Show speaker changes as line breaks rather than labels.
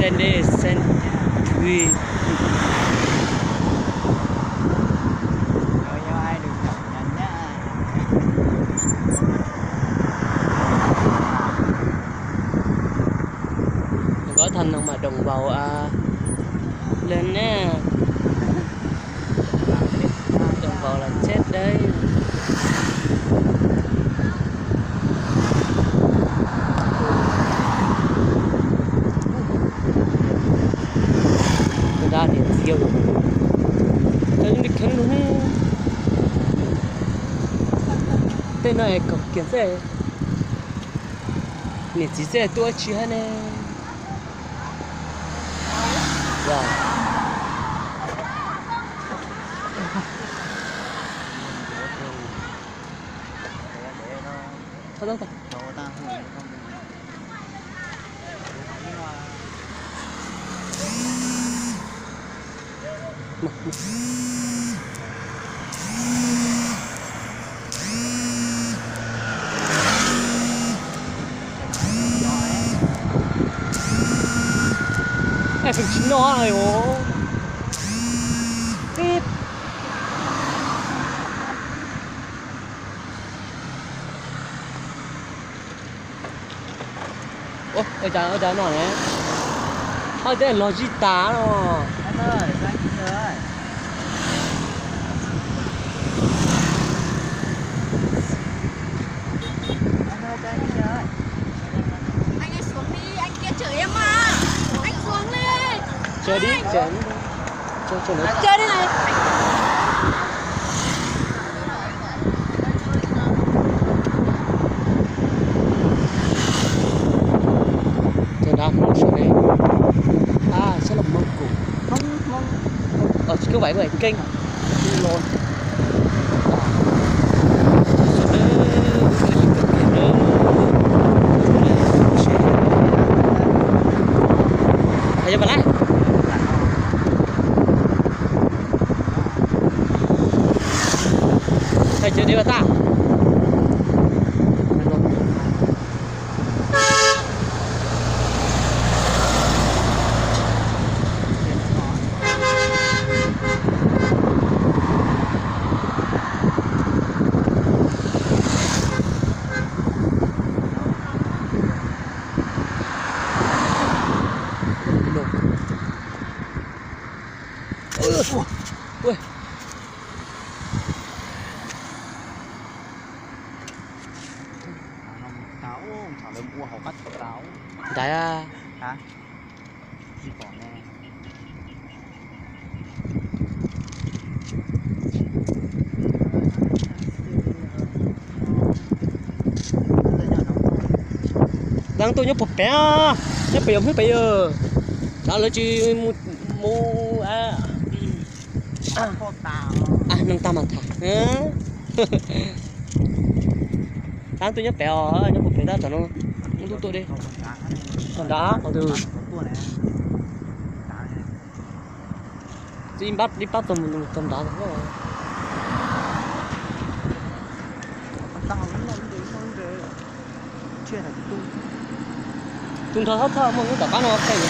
sen đi sen thủy.
Rồi cho ai được nhận nhận nhá.
Có thành không mà đồng bào lên nè, đồng bào là chết đấy. Người ta thì siêu rồi, nhưng mà khen luôn. Tên này cực kiến xe, nè chỉ xe tôi chỉ hay nè. Rồi. Thôi đâu ta. Phải chính nó rồi hổ. Tiếp. Ôi, ôi trời nó này. Ôi đây là nó gì tá nó.
Anh ơi, anh ơi.
Anh ơi xuống đi, anh kia chửi em mà. Anh xuống đi.
Chơi đi, chơi nó.
Chơi đi này.
Chơi đá không chơi này. À, sẽ là Mông Cổ.
Không.
Cứ vậy vậy kinh. Luôn. Ayo balik. Thầy chưa đi vào ta. Ui.
Táo, thảo lên mua họ cắt táo.
Đấy à.
Hả? Gì bỏ nè.
Đang tôi nhớ bột bé nhớ bèo hết bây giờ đó là chỉ mu nâng tam mặt thả đang tôi nhớ bèo nhớ bột bé đó cho nó tôi đi còn đó còn từ đi bắt tầm đó thôi tung thơ hấp thơ mà nó cả nó cái gì